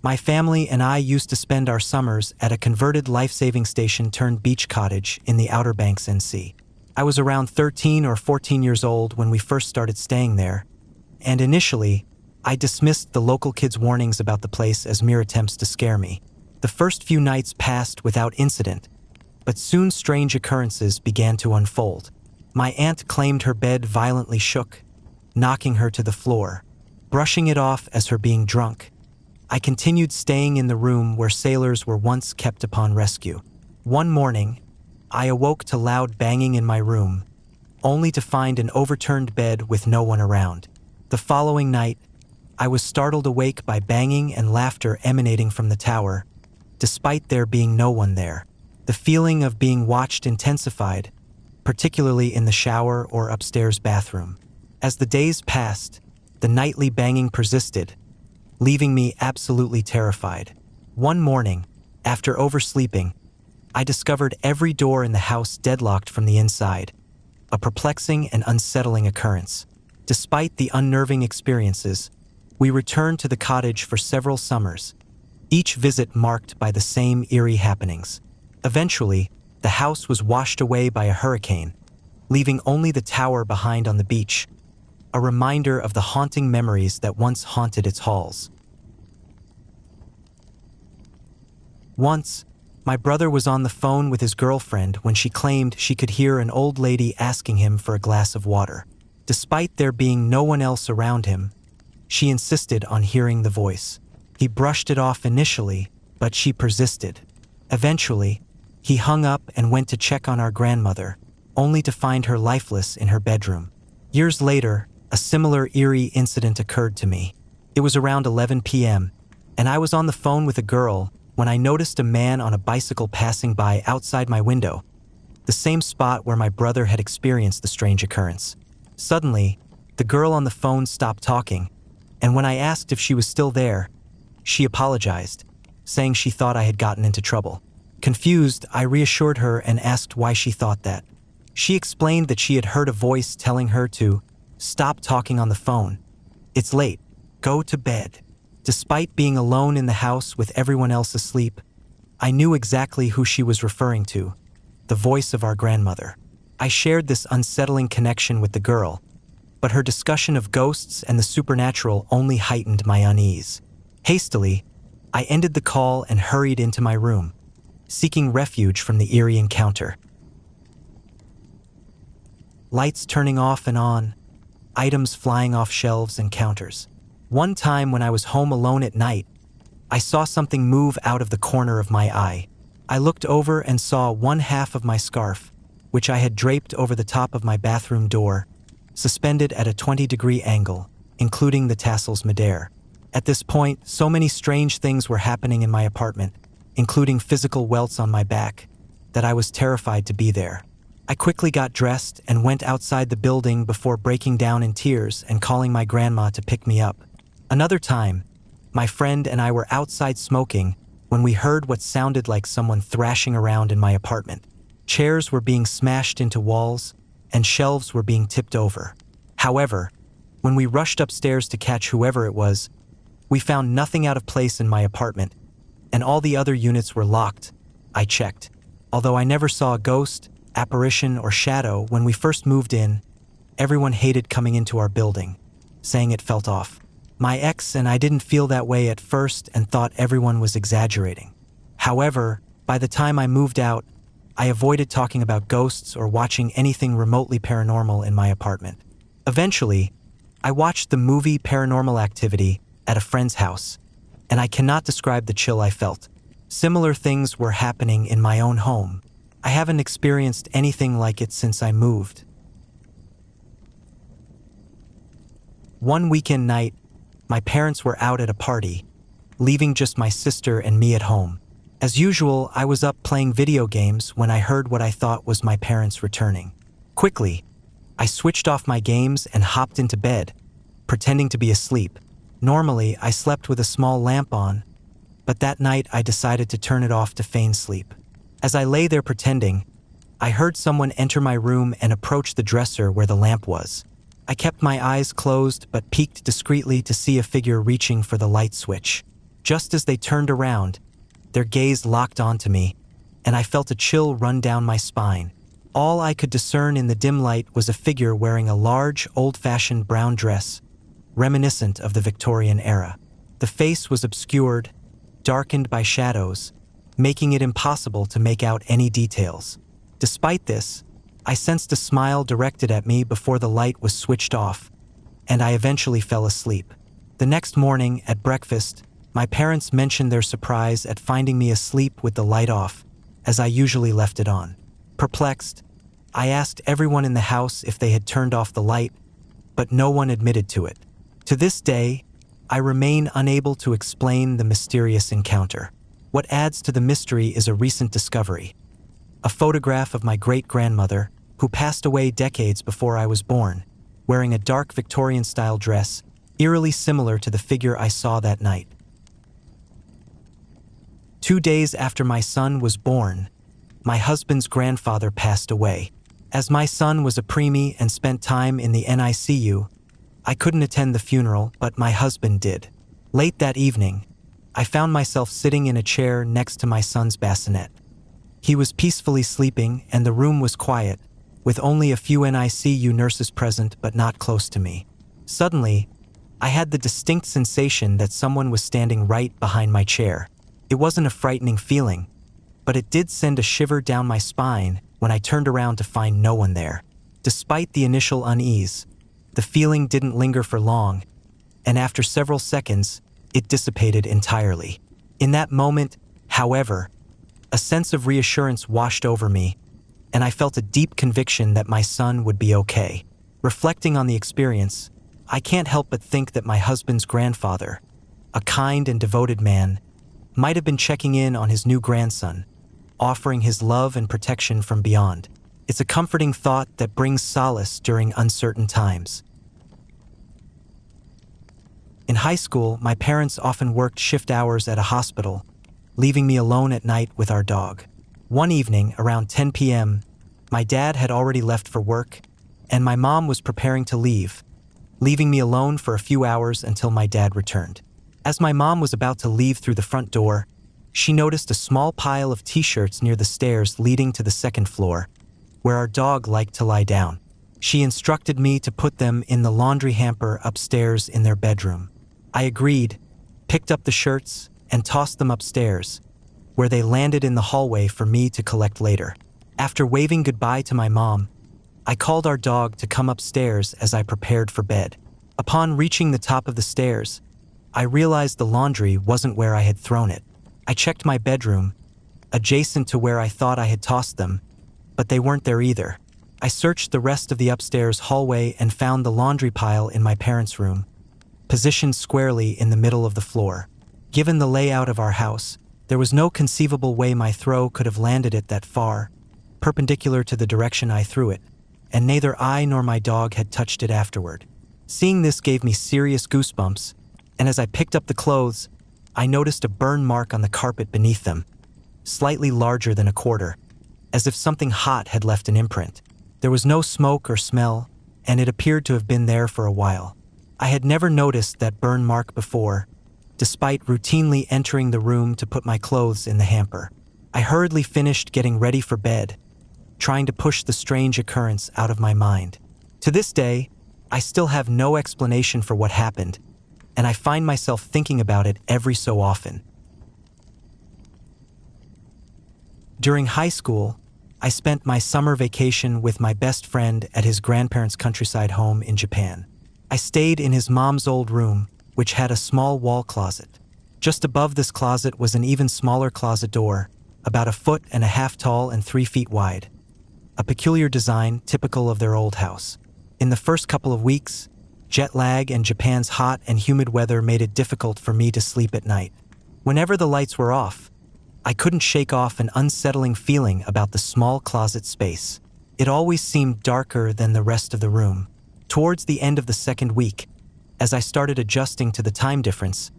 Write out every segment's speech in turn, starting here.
My family and I used to spend our summers at a converted life-saving station turned beach cottage in the Outer Banks, NC. I was around 13 or 14 years old when we first started staying there, and initially, I dismissed the local kids' warnings about the place as mere attempts to scare me. The first few nights passed without incident, but soon strange occurrences began to unfold. My aunt claimed her bed violently shook, knocking her to the floor, brushing it off as her being drunk. I continued staying in the room where sailors were once kept upon rescue. One morning, I awoke to loud banging in my room, only to find an overturned bed with no one around. The following night, I was startled awake by banging and laughter emanating from the tower, despite there being no one there. The feeling of being watched intensified, particularly in the shower or upstairs bathroom. As the days passed, the nightly banging persisted, leaving me absolutely terrified. One morning, after oversleeping, I discovered every door in the house deadlocked from the inside, a perplexing and unsettling occurrence. Despite the unnerving experiences, we returned to the cottage for several summers, each visit marked by the same eerie happenings. Eventually, the house was washed away by a hurricane, leaving only the tower behind on the beach, a reminder of the haunting memories that once haunted its halls. Once, my brother was on the phone with his girlfriend when she claimed she could hear an old lady asking him for a glass of water. Despite there being no one else around him, she insisted on hearing the voice. He brushed it off initially, but she persisted. Eventually, he hung up and went to check on our grandmother, only to find her lifeless in her bedroom. Years later, a similar eerie incident occurred to me. It was around 11 p.m., and I was on the phone with a girl when I noticed a man on a bicycle passing by outside my window, the same spot where my brother had experienced the strange occurrence. Suddenly, the girl on the phone stopped talking, and when I asked if she was still there, she apologized, saying she thought I had gotten into trouble. Confused, I reassured her and asked why she thought that. She explained that she had heard a voice telling her to stop talking on the phone. It's late. Go to bed. Despite being alone in the house with everyone else asleep, I knew exactly who she was referring to, the voice of our grandmother. I shared this unsettling connection with the girl, but her discussion of ghosts and the supernatural only heightened my unease. Hastily, I ended the call and hurried into my room, seeking refuge from the eerie encounter. Lights turning off and on, items flying off shelves and counters. One time when I was home alone at night, I saw something move out of the corner of my eye. I looked over and saw one half of my scarf, which I had draped over the top of my bathroom door, suspended at a 20-degree angle, including the tassels midair. At this point, so many strange things were happening in my apartment, including physical welts on my back, that I was terrified to be there. I quickly got dressed and went outside the building before breaking down in tears and calling my grandma to pick me up. Another time, my friend and I were outside smoking when we heard what sounded like someone thrashing around in my apartment. Chairs were being smashed into walls, and shelves were being tipped over. However, when we rushed upstairs to catch whoever it was, we found nothing out of place in my apartment, and all the other units were locked. I checked. Although I never saw a ghost, apparition, or shadow when we first moved in, everyone hated coming into our building, saying it felt off. My ex and I didn't feel that way at first and thought everyone was exaggerating. However, by the time I moved out, I avoided talking about ghosts or watching anything remotely paranormal in my apartment. Eventually, I watched the movie Paranormal Activity at a friend's house, and I cannot describe the chill I felt. Similar things were happening in my own home. I haven't experienced anything like it since I moved. One weekend night, my parents were out at a party, leaving just my sister and me at home. As usual, I was up playing video games when I heard what I thought was my parents returning. Quickly, I switched off my games and hopped into bed, pretending to be asleep. Normally, I slept with a small lamp on, but that night I decided to turn it off to feign sleep. As I lay there pretending, I heard someone enter my room and approach the dresser where the lamp was. I kept my eyes closed but peeked discreetly to see a figure reaching for the light switch. Just as they turned around, their gaze locked onto me, and I felt a chill run down my spine. All I could discern in the dim light was a figure wearing a large, old-fashioned brown dress, reminiscent of the Victorian era. The face was obscured, darkened by shadows, making it impossible to make out any details. Despite this, I sensed a smile directed at me before the light was switched off, and I eventually fell asleep. The next morning, at breakfast, my parents mentioned their surprise at finding me asleep with the light off, as I usually left it on. Perplexed, I asked everyone in the house if they had turned off the light, but no one admitted to it. To this day, I remain unable to explain the mysterious encounter. What adds to the mystery is a recent discovery: a photograph of my great-grandmother, who passed away decades before I was born, wearing a dark Victorian-style dress, eerily similar to the figure I saw that night. 2 days after my son was born, my husband's grandfather passed away. As my son was a preemie and spent time in the NICU, I couldn't attend the funeral, but my husband did. Late that evening, I found myself sitting in a chair next to my son's bassinet. He was peacefully sleeping, and the room was quiet, with only a few NICU nurses present but not close to me. Suddenly, I had the distinct sensation that someone was standing right behind my chair. It wasn't a frightening feeling, but it did send a shiver down my spine when I turned around to find no one there. Despite the initial unease, the feeling didn't linger for long, and after several seconds, it dissipated entirely. In that moment, however, a sense of reassurance washed over me, and I felt a deep conviction that my son would be okay. Reflecting on the experience, I can't help but think that my husband's grandfather, a kind and devoted man, might have been checking in on his new grandson, offering his love and protection from beyond. It's a comforting thought that brings solace during uncertain times. In high school, my parents often worked shift hours at a hospital, leaving me alone at night with our dog. One evening, around 10 p.m., my dad had already left for work, and my mom was preparing to leave, leaving me alone for a few hours until my dad returned. As my mom was about to leave through the front door, she noticed a small pile of t-shirts near the stairs leading to the second floor, where our dog liked to lie down. She instructed me to put them in the laundry hamper upstairs in their bedroom. I agreed, picked up the shirts, and tossed them upstairs, where they landed in the hallway for me to collect later. After waving goodbye to my mom, I called our dog to come upstairs as I prepared for bed. Upon reaching the top of the stairs, I realized the laundry wasn't where I had thrown it. I checked my bedroom, adjacent to where I thought I had tossed them, but they weren't there either. I searched the rest of the upstairs hallway and found the laundry pile in my parents' room, positioned squarely in the middle of the floor. Given the layout of our house, there was no conceivable way my throw could have landed it that far, perpendicular to the direction I threw it, and neither I nor my dog had touched it afterward. Seeing this gave me serious goosebumps, and as I picked up the clothes, I noticed a burn mark on the carpet beneath them, slightly larger than a quarter, as if something hot had left an imprint. There was no smoke or smell, and it appeared to have been there for a while. I had never noticed that burn mark before, despite routinely entering the room to put my clothes in the hamper. I hurriedly finished getting ready for bed, trying to push the strange occurrence out of my mind. To this day, I still have no explanation for what happened, and I find myself thinking about it every so often. During high school, I spent my summer vacation with my best friend at his grandparents' countryside home in Japan. I stayed in his mom's old room, which had a small wall closet. Just above this closet was an even smaller closet door, about 1.5 feet tall and 3 feet wide, a peculiar design typical of their old house. In the first couple of weeks, jet lag and Japan's hot and humid weather made it difficult for me to sleep at night. Whenever the lights were off, I couldn't shake off an unsettling feeling about the small closet space. It always seemed darker than the rest of the room. Towards the end of the second week, as I started adjusting to the time difference,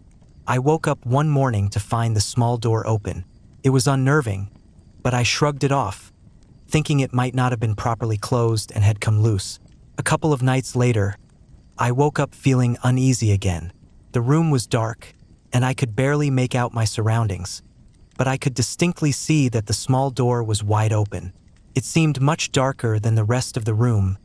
I woke up one morning to find the small door open. It was unnerving, but I shrugged it off, thinking it might not have been properly closed and had come loose. A couple of nights later, I woke up feeling uneasy again. The room was dark, and I could barely make out my surroundings. But I could distinctly see that the small door was wide open. It seemed much darker than the rest of the room,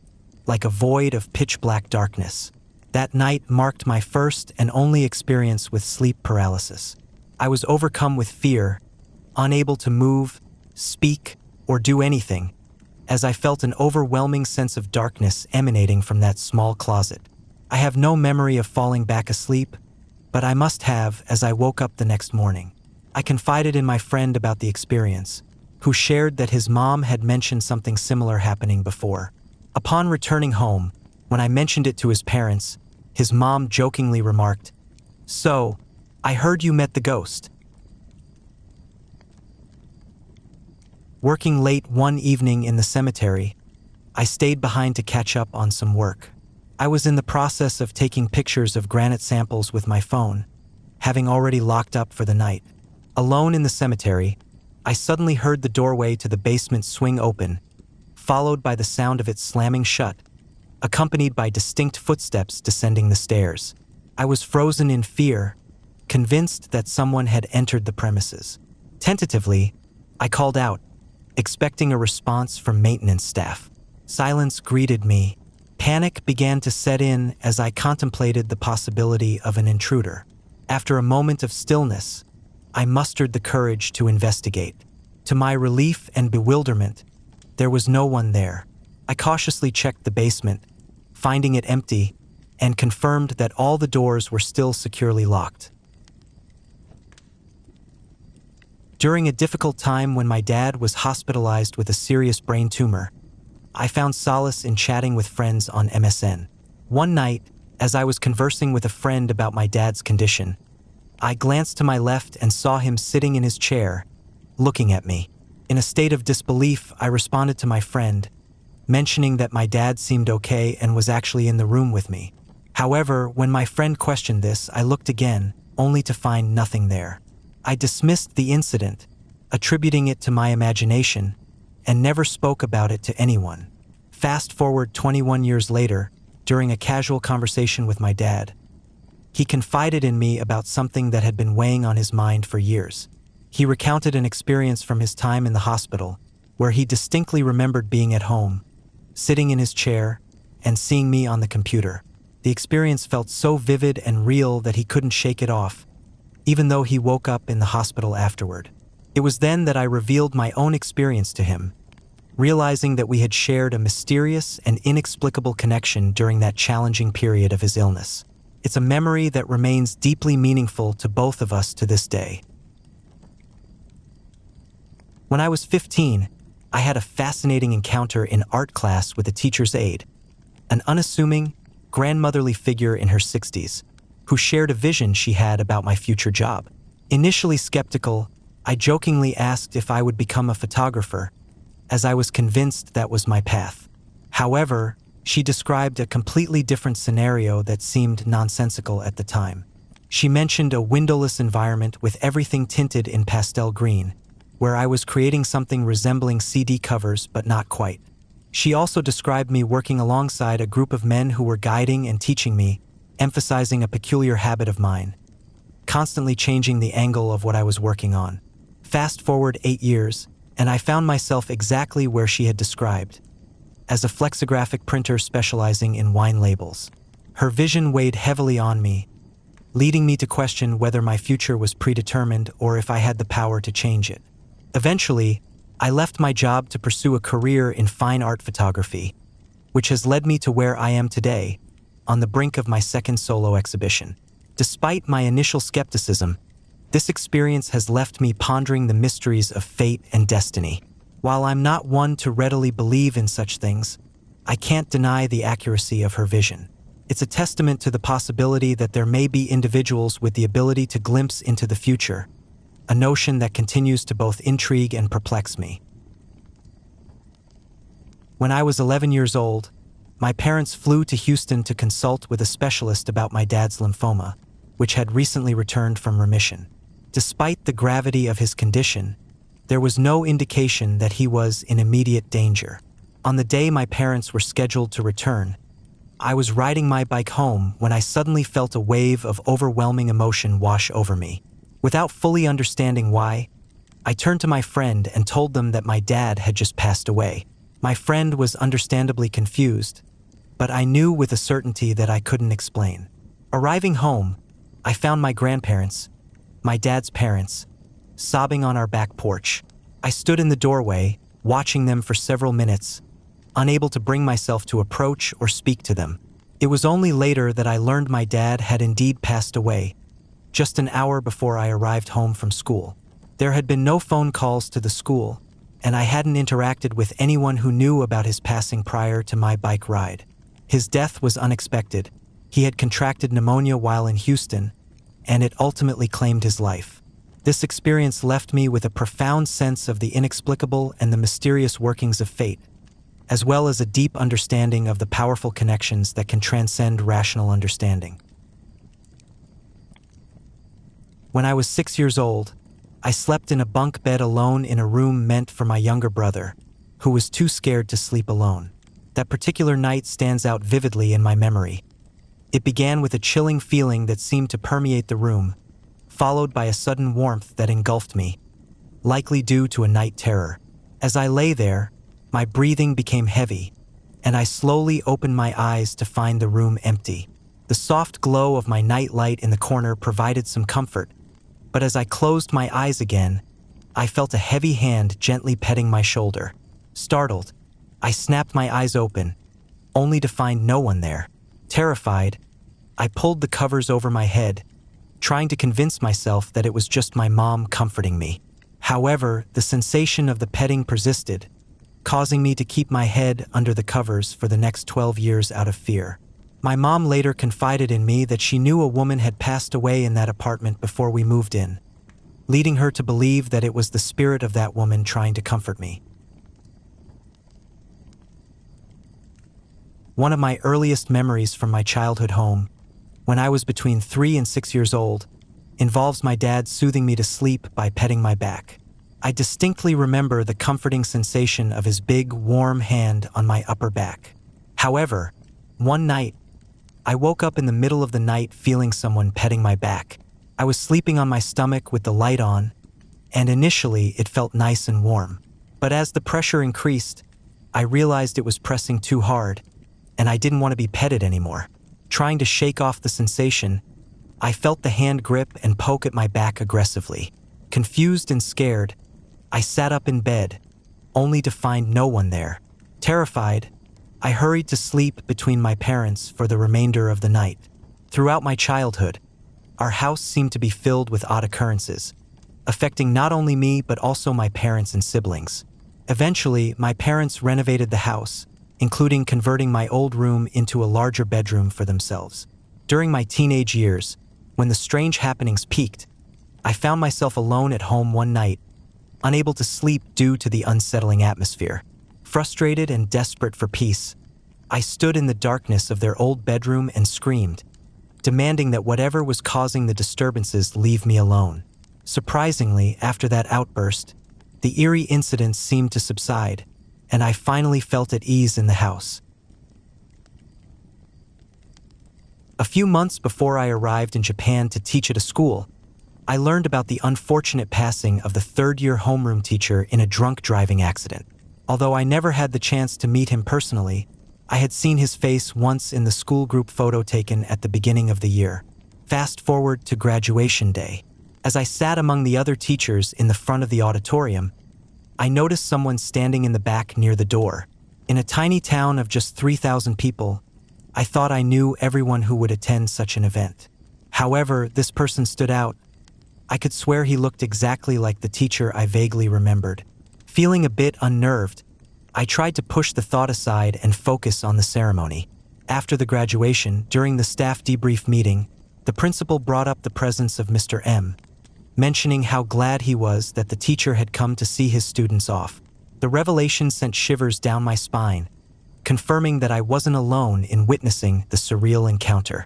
like a void of pitch-black darkness. That night marked my first and only experience with sleep paralysis. I was overcome with fear, unable to move, speak, or do anything, as I felt an overwhelming sense of darkness emanating from that small closet. I have no memory of falling back asleep, but I must have as I woke up the next morning. I confided in my friend about the experience, who shared that his mom had mentioned something similar happening before. Upon returning home, when I mentioned it to his parents, his mom jokingly remarked, "So, I heard you met the ghost." Working late one evening in the cemetery, I stayed behind to catch up on some work. I was in the process of taking pictures of granite samples with my phone, having already locked up for the night. Alone in the cemetery, I suddenly heard the doorway to the basement swing open, followed by the sound of it slamming shut, accompanied by distinct footsteps descending the stairs. I was frozen in fear, convinced that someone had entered the premises. Tentatively, I called out, expecting a response from maintenance staff. Silence greeted me. Panic began to set in as I contemplated the possibility of an intruder. After a moment of stillness, I mustered the courage to investigate. To my relief and bewilderment, there was no one there. I cautiously checked the basement, finding it empty, and confirmed that all the doors were still securely locked. During a difficult time when my dad was hospitalized with a serious brain tumor, I found solace in chatting with friends on MSN. One night, as I was conversing with a friend about my dad's condition, I glanced to my left and saw him sitting in his chair, looking at me. In a state of disbelief, I responded to my friend, mentioning that my dad seemed okay and was actually in the room with me. However, when my friend questioned this, I looked again, only to find nothing there. I dismissed the incident, attributing it to my imagination, and never spoke about it to anyone. Fast forward 21 years later, during a casual conversation with my dad, he confided in me about something that had been weighing on his mind for years. He recounted an experience from his time in the hospital, where he distinctly remembered being at home, sitting in his chair, and seeing me on the computer. The experience felt so vivid and real that he couldn't shake it off, even though he woke up in the hospital afterward. It was then that I revealed my own experience to him, realizing that we had shared a mysterious and inexplicable connection during that challenging period of his illness. It's a memory that remains deeply meaningful to both of us to this day. When I was 15, I had a fascinating encounter in art class with a teacher's aide, an unassuming, grandmotherly figure in her 60s, who shared a vision she had about my future job. Initially skeptical, I jokingly asked if I would become a photographer, as I was convinced that was my path. However, she described a completely different scenario that seemed nonsensical at the time. She mentioned a windowless environment with everything tinted in pastel green, where I was creating something resembling CD covers but not quite. She also described me working alongside a group of men who were guiding and teaching me, emphasizing a peculiar habit of mine, constantly changing the angle of what I was working on. Fast forward 8 years, and I found myself exactly where she had described, as a flexographic printer specializing in wine labels. Her vision weighed heavily on me, leading me to question whether my future was predetermined or if I had the power to change it. Eventually, I left my job to pursue a career in fine art photography, which has led me to where I am today, on the brink of my second solo exhibition. Despite my initial skepticism, this experience has left me pondering the mysteries of fate and destiny. While I'm not one to readily believe in such things, I can't deny the accuracy of her vision. It's a testament to the possibility that there may be individuals with the ability to glimpse into the future, a notion that continues to both intrigue and perplex me. When I was 11 years old, my parents flew to Houston to consult with a specialist about my dad's lymphoma, which had recently returned from remission. Despite the gravity of his condition, there was no indication that he was in immediate danger. On the day my parents were scheduled to return, I was riding my bike home when I suddenly felt a wave of overwhelming emotion wash over me. Without fully understanding why, I turned to my friend and told them that my dad had just passed away. My friend was understandably confused, but I knew with a certainty that I couldn't explain. Arriving home, I found my grandparents, my dad's parents, sobbing on our back porch. I stood in the doorway, watching them for several minutes, unable to bring myself to approach or speak to them. It was only later that I learned my dad had indeed passed away, just an hour before I arrived home from school. There had been no phone calls to the school, and I hadn't interacted with anyone who knew about his passing prior to my bike ride. His death was unexpected. He had contracted pneumonia while in Houston, and it ultimately claimed his life. This experience left me with a profound sense of the inexplicable and the mysterious workings of fate, as well as a deep understanding of the powerful connections that can transcend rational understanding. When I was 6 years old, I slept in a bunk bed alone in a room meant for my younger brother, who was too scared to sleep alone. That particular night stands out vividly in my memory. It began with a chilling feeling that seemed to permeate the room, followed by a sudden warmth that engulfed me, likely due to a night terror. As I lay there, my breathing became heavy, and I slowly opened my eyes to find the room empty. The soft glow of my night light in the corner provided some comfort, but as I closed my eyes again, I felt a heavy hand gently petting my shoulder. Startled, I snapped my eyes open, only to find no one there. Terrified, I pulled the covers over my head, trying to convince myself that it was just my mom comforting me. However, the sensation of the petting persisted, causing me to keep my head under the covers for the next 12 years out of fear. My mom later confided in me that she knew a woman had passed away in that apartment before we moved in, leading her to believe that it was the spirit of that woman trying to comfort me. One of my earliest memories from my childhood home, when I was between 3 and 6 years old, involves my dad soothing me to sleep by petting my back. I distinctly remember the comforting sensation of his big, warm hand on my upper back. However, one night, I woke up in the middle of the night feeling someone petting my back. I was sleeping on my stomach with the light on, and initially it felt nice and warm. But as the pressure increased, I realized it was pressing too hard, and I didn't want to be petted anymore. Trying to shake off the sensation, I felt the hand grip and poke at my back aggressively. Confused and scared, I sat up in bed, only to find no one there. Terrified, I hurried to sleep between my parents for the remainder of the night. Throughout my childhood, our house seemed to be filled with odd occurrences, affecting not only me but also my parents and siblings. Eventually, my parents renovated the house, including converting my old room into a larger bedroom for themselves. During my teenage years, when the strange happenings peaked, I found myself alone at home one night, unable to sleep due to the unsettling atmosphere. Frustrated and desperate for peace, I stood in the darkness of their old bedroom and screamed, demanding that whatever was causing the disturbances leave me alone. Surprisingly, after that outburst, the eerie incidents seemed to subside, and I finally felt at ease in the house. A few months before I arrived in Japan to teach at a school, I learned about the unfortunate passing of the third-year homeroom teacher in a drunk driving accident. Although I never had the chance to meet him personally, I had seen his face once in the school group photo taken at the beginning of the year. Fast forward to graduation day. As I sat among the other teachers in the front of the auditorium, I noticed someone standing in the back near the door. In a tiny town of just 3,000 people, I thought I knew everyone who would attend such an event. However, this person stood out. I could swear he looked exactly like the teacher I vaguely remembered. Feeling a bit unnerved, I tried to push the thought aside and focus on the ceremony. After the graduation, during the staff debrief meeting, the principal brought up the presence of Mr. M, mentioning how glad he was that the teacher had come to see his students off. The revelation sent shivers down my spine, confirming that I wasn't alone in witnessing the surreal encounter.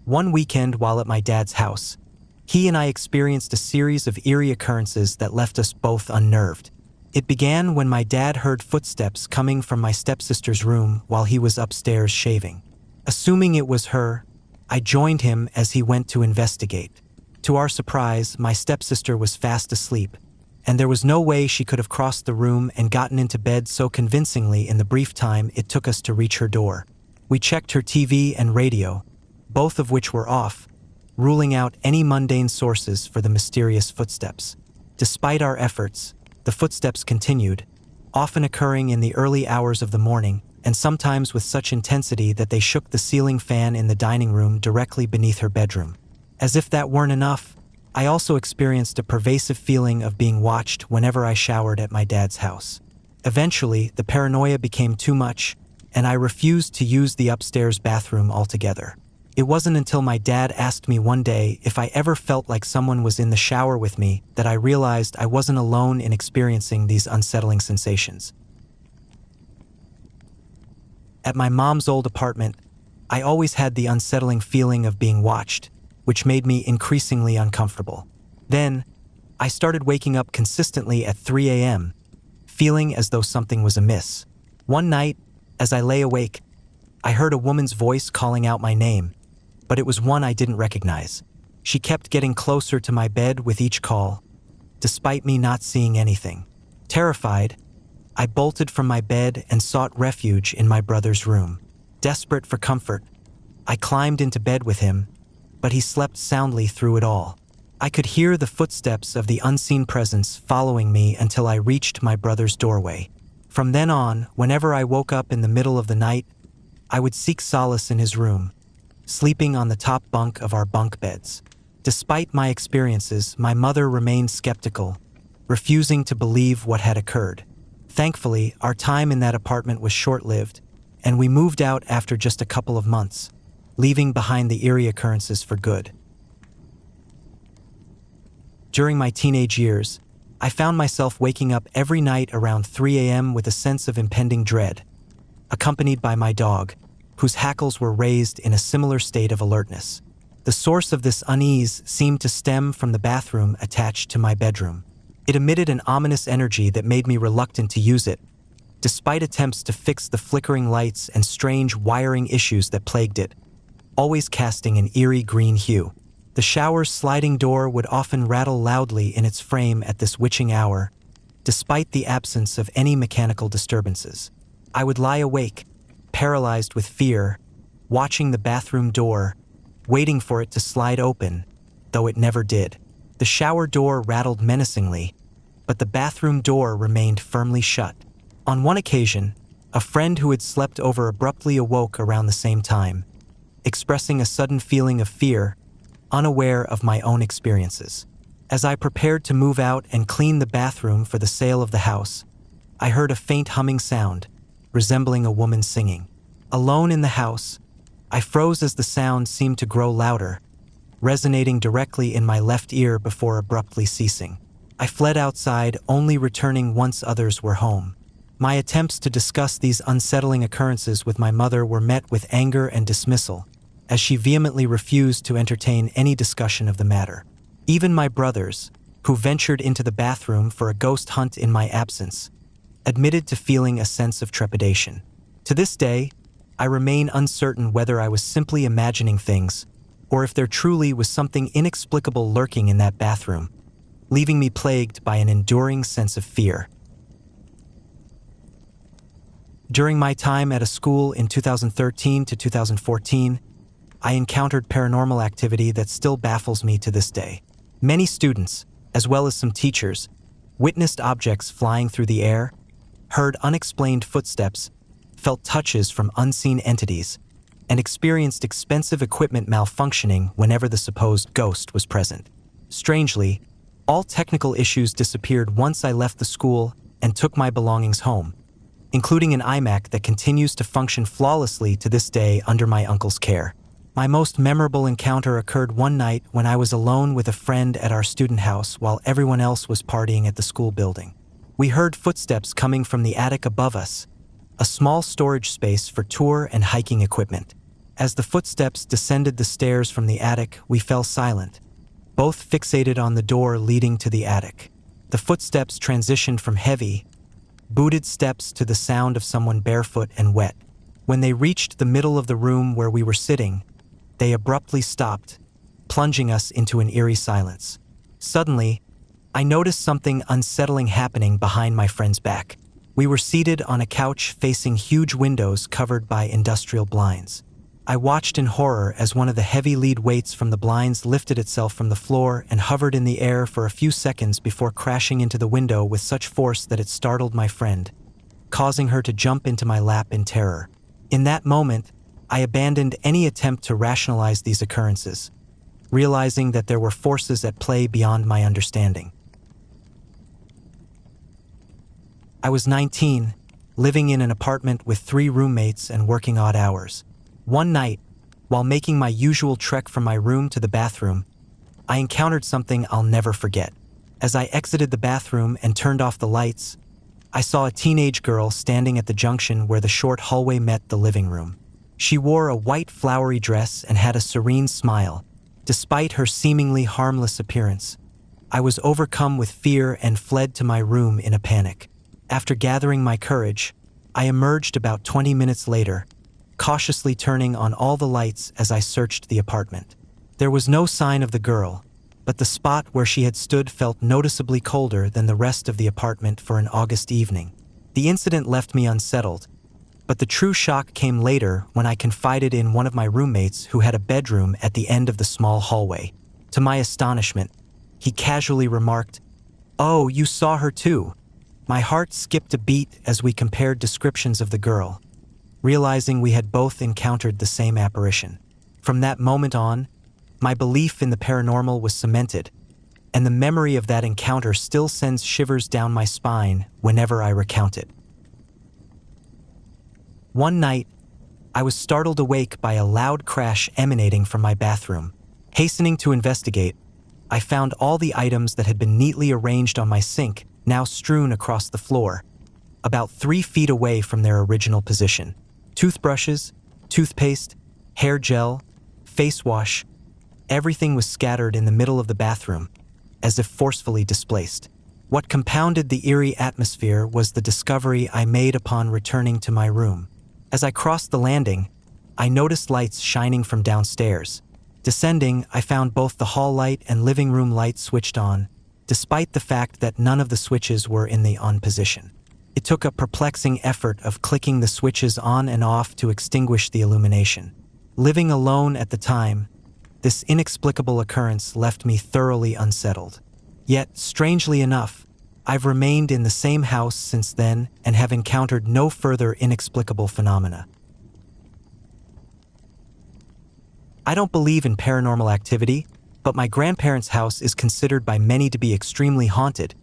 One weekend while at my dad's house, he and I experienced a series of eerie occurrences that left us both unnerved. It began when my dad heard footsteps coming from my stepsister's room while he was upstairs shaving. Assuming it was her, I joined him as he went to investigate. To our surprise, my stepsister was fast asleep, and there was no way she could have crossed the room and gotten into bed so convincingly in the brief time it took us to reach her door. We checked her TV and radio, both of which were off, ruling out any mundane sources for the mysterious footsteps. Despite our efforts, the footsteps continued, often occurring in the early hours of the morning, and sometimes with such intensity that they shook the ceiling fan in the dining room directly beneath her bedroom. As if that weren't enough, I also experienced a pervasive feeling of being watched whenever I showered at my dad's house. Eventually, the paranoia became too much, and I refused to use the upstairs bathroom altogether. It wasn't until my dad asked me one day if I ever felt like someone was in the shower with me that I realized I wasn't alone in experiencing these unsettling sensations. At my mom's old apartment, I always had the unsettling feeling of being watched, which made me increasingly uncomfortable. Then, I started waking up consistently at 3 a.m., feeling as though something was amiss. One night, as I lay awake, I heard a woman's voice calling out my name, but it was one I didn't recognize. She kept getting closer to my bed with each call, despite me not seeing anything. Terrified, I bolted from my bed and sought refuge in my brother's room. Desperate for comfort, I climbed into bed with him, but he slept soundly through it all. I could hear the footsteps of the unseen presence following me until I reached my brother's doorway. From then on, whenever I woke up in the middle of the night, I would seek solace in his room, sleeping on the top bunk of our bunk beds. Despite my experiences, my mother remained skeptical, refusing to believe what had occurred. Thankfully, our time in that apartment was short-lived, and we moved out after just a couple of months, leaving behind the eerie occurrences for good. During my teenage years, I found myself waking up every night around 3 a.m. with a sense of impending dread, accompanied by my dog, whose hackles were raised in a similar state of alertness. The source of this unease seemed to stem from the bathroom attached to my bedroom. It emitted an ominous energy that made me reluctant to use it, despite attempts to fix the flickering lights and strange wiring issues that plagued it, always casting an eerie green hue. The shower's sliding door would often rattle loudly in its frame at this witching hour, despite the absence of any mechanical disturbances. I would lie awake, paralyzed with fear, watching the bathroom door, waiting for it to slide open, though it never did. The shower door rattled menacingly, but the bathroom door remained firmly shut. On one occasion, a friend who had slept over abruptly awoke around the same time, expressing a sudden feeling of fear, unaware of my own experiences. As I prepared to move out and clean the bathroom for the sale of the house, I heard a faint humming sound, resembling a woman singing. Alone in the house, I froze as the sound seemed to grow louder, resonating directly in my left ear before abruptly ceasing. I fled outside, only returning once others were home. My attempts to discuss these unsettling occurrences with my mother were met with anger and dismissal, as she vehemently refused to entertain any discussion of the matter. Even my brothers, who ventured into the bathroom for a ghost hunt in my absence, admitted to feeling a sense of trepidation. To this day, I remain uncertain whether I was simply imagining things, or if there truly was something inexplicable lurking in that bathroom, leaving me plagued by an enduring sense of fear. During my time at a school in 2013 to 2014, I encountered paranormal activity that still baffles me to this day. Many students, as well as some teachers, witnessed objects flying through the air, heard unexplained footsteps, felt touches from unseen entities, and experienced expensive equipment malfunctioning whenever the supposed ghost was present. Strangely, all technical issues disappeared once I left the school and took my belongings home, including an iMac that continues to function flawlessly to this day under my uncle's care. My most memorable encounter occurred one night when I was alone with a friend at our student house while everyone else was partying at the school building. We heard footsteps coming from the attic above us, a small storage space for tour and hiking equipment. As the footsteps descended the stairs from the attic, we fell silent, both fixated on the door leading to the attic. The footsteps transitioned from heavy, booted steps to the sound of someone barefoot and wet. When they reached the middle of the room where we were sitting, they abruptly stopped, plunging us into an eerie silence. Suddenly, I noticed something unsettling happening behind my friend's back. We were seated on a couch facing huge windows covered by industrial blinds. I watched in horror as one of the heavy lead weights from the blinds lifted itself from the floor and hovered in the air for a few seconds before crashing into the window with such force that it startled my friend, causing her to jump into my lap in terror. In that moment, I abandoned any attempt to rationalize these occurrences, realizing that there were forces at play beyond my understanding. I was 19, living in an apartment with 3 roommates and working odd hours. One night, while making my usual trek from my room to the bathroom, I encountered something I'll never forget. As I exited the bathroom and turned off the lights, I saw a teenage girl standing at the junction where the short hallway met the living room. She wore a white flowery dress and had a serene smile. Despite her seemingly harmless appearance, I was overcome with fear and fled to my room in a panic. After gathering my courage, I emerged about 20 minutes later, cautiously turning on all the lights as I searched the apartment. There was no sign of the girl, but the spot where she had stood felt noticeably colder than the rest of the apartment for an August evening. The incident left me unsettled, but the true shock came later when I confided in one of my roommates who had a bedroom at the end of the small hallway. To my astonishment, he casually remarked, "Oh, you saw her too." My heart skipped a beat as we compared descriptions of the girl, realizing we had both encountered the same apparition. From that moment on, my belief in the paranormal was cemented, and the memory of that encounter still sends shivers down my spine whenever I recount it. One night, I was startled awake by a loud crash emanating from my bathroom. Hastening to investigate, I found all the items that had been neatly arranged on my sink now strewn across the floor, about 3 feet away from their original position. Toothbrushes, toothpaste, hair gel, face wash, everything was scattered in the middle of the bathroom, as if forcefully displaced. What compounded the eerie atmosphere was the discovery I made upon returning to my room. As I crossed the landing, I noticed lights shining from downstairs. Descending, I found both the hall light and living room light switched on, despite the fact that none of the switches were in the on position. It took a perplexing effort of clicking the switches on and off to extinguish the illumination. Living alone at the time, this inexplicable occurrence left me thoroughly unsettled. Yet, strangely enough, I've remained in the same house since then and have encountered no further inexplicable phenomena. I don't believe in paranormal activity, but my grandparents' house is considered by many to be extremely haunted.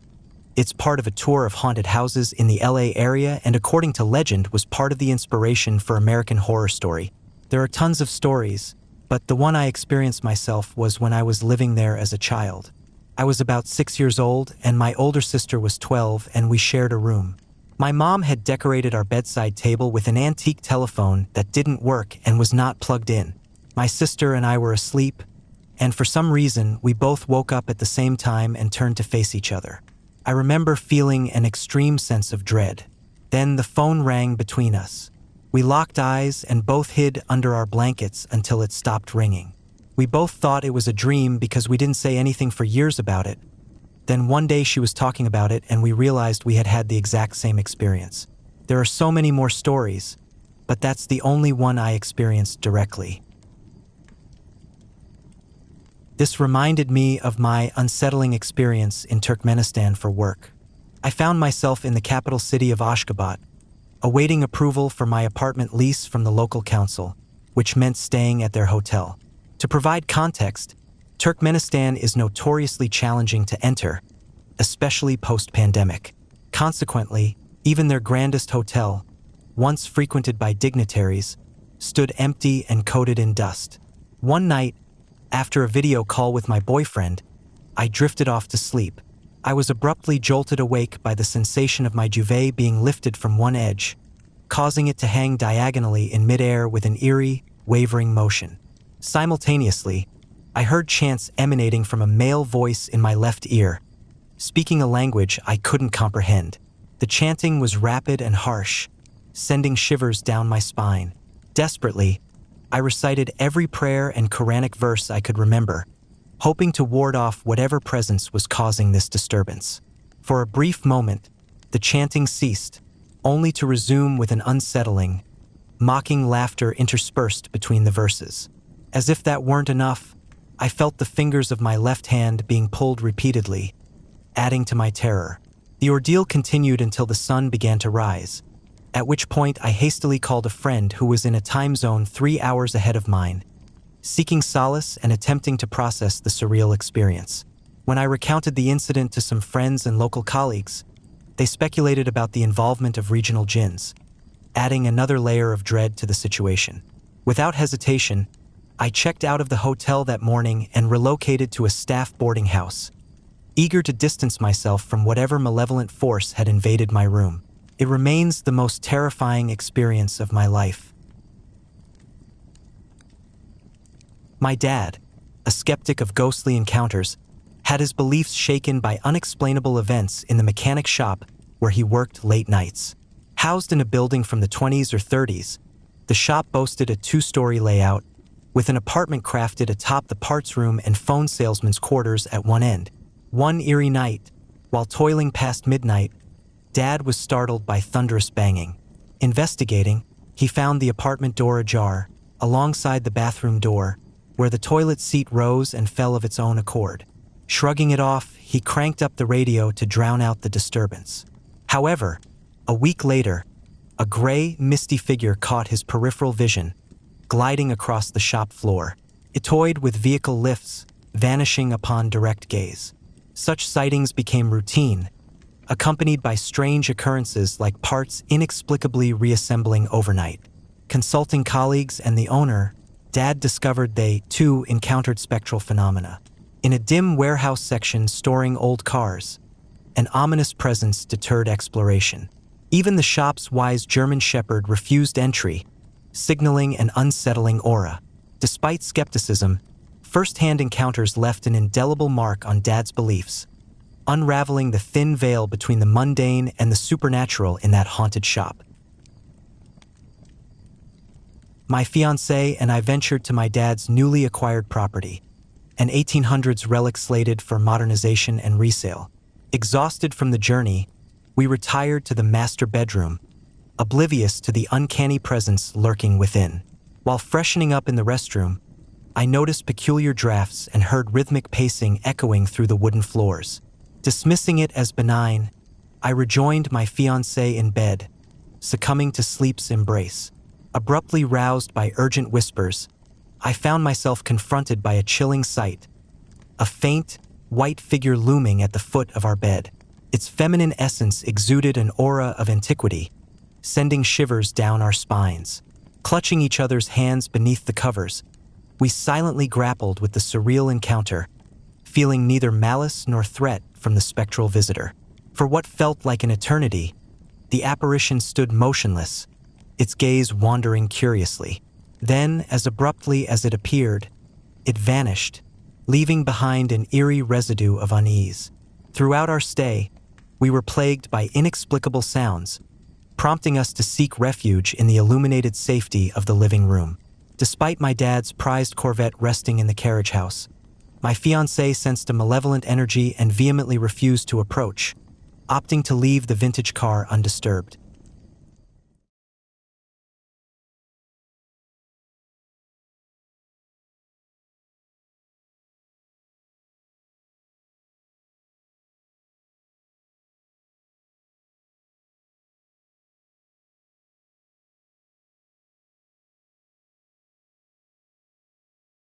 It's part of a tour of haunted houses in the LA area and, according to legend, was part of the inspiration for American Horror Story. There are tons of stories, but the one I experienced myself was when I was living there as a child. I was about 6 years old, and my older sister was 12, and we shared a room. My mom had decorated our bedside table with an antique telephone that didn't work and was not plugged in. My sister and I were asleep, and for some reason, we both woke up at the same time and turned to face each other. I remember feeling an extreme sense of dread. Then the phone rang between us. We locked eyes and both hid under our blankets until it stopped ringing. We both thought it was a dream because we didn't say anything for years about it. Then one day she was talking about it and we realized we had had the exact same experience. There are so many more stories, but that's the only one I experienced directly. This reminded me of my unsettling experience in Turkmenistan for work. I found myself in the capital city of Ashgabat, awaiting approval for my apartment lease from the local council, which meant staying at their hotel. To provide context, Turkmenistan is notoriously challenging to enter, especially post-pandemic. Consequently, even their grandest hotel, once frequented by dignitaries, stood empty and coated in dust. One night, after a video call with my boyfriend, I drifted off to sleep. I was abruptly jolted awake by the sensation of my duvet being lifted from one edge, causing it to hang diagonally in midair with an eerie, wavering motion. Simultaneously, I heard chants emanating from a male voice in my left ear, speaking a language I couldn't comprehend. The chanting was rapid and harsh, sending shivers down my spine. Desperately, I recited every prayer and Quranic verse I could remember, hoping to ward off whatever presence was causing this disturbance. For a brief moment, the chanting ceased, only to resume with an unsettling, mocking laughter interspersed between the verses. As if that weren't enough, I felt the fingers of my left hand being pulled repeatedly, adding to my terror. The ordeal continued until the sun began to rise, at which point I hastily called a friend who was in a time zone 3 hours ahead of mine, seeking solace and attempting to process the surreal experience. When I recounted the incident to some friends and local colleagues, they speculated about the involvement of regional jinns, adding another layer of dread to the situation. Without hesitation, I checked out of the hotel that morning and relocated to a staff boarding house, eager to distance myself from whatever malevolent force had invaded my room. It remains the most terrifying experience of my life. My dad, a skeptic of ghostly encounters, had his beliefs shaken by unexplainable events in the mechanic shop where he worked late nights. Housed in a building from the 20s or 30s, the shop boasted a 2-story layout, with an apartment crafted atop the parts room and phone salesman's quarters at one end. One eerie night, while toiling past midnight, Dad was startled by thunderous banging. Investigating, he found the apartment door ajar, alongside the bathroom door, where the toilet seat rose and fell of its own accord. Shrugging it off, he cranked up the radio to drown out the disturbance. However, a week later, a gray, misty figure caught his peripheral vision, gliding across the shop floor. It toyed with vehicle lifts, vanishing upon direct gaze. Such sightings became routine, accompanied by strange occurrences like parts inexplicably reassembling overnight. Consulting colleagues and the owner, Dad discovered they, too, encountered spectral phenomena. In a dim warehouse section storing old cars, an ominous presence deterred exploration. Even the shop's wise German shepherd refused entry, signaling an unsettling aura. Despite skepticism, first-hand encounters left an indelible mark on Dad's beliefs, unraveling the thin veil between the mundane and the supernatural in that haunted shop. My fiancée and I ventured to my dad's newly acquired property, an 1800s relic slated for modernization and resale. Exhausted from the journey, we retired to the master bedroom, oblivious to the uncanny presence lurking within. While freshening up in the restroom, I noticed peculiar drafts and heard rhythmic pacing echoing through the wooden floors. Dismissing it as benign, I rejoined my fiancée in bed, succumbing to sleep's embrace. Abruptly roused by urgent whispers, I found myself confronted by a chilling sight: a faint, white figure looming at the foot of our bed. Its feminine essence exuded an aura of antiquity, sending shivers down our spines. Clutching each other's hands beneath the covers, we silently grappled with the surreal encounter, feeling neither malice nor threat from the spectral visitor. For what felt like an eternity, the apparition stood motionless, its gaze wandering curiously. Then, as abruptly as it appeared, it vanished, leaving behind an eerie residue of unease. Throughout our stay, we were plagued by inexplicable sounds, prompting us to seek refuge in the illuminated safety of the living room. Despite my dad's prized Corvette resting in the carriage house, my fiancée sensed a malevolent energy and vehemently refused to approach, opting to leave the vintage car undisturbed.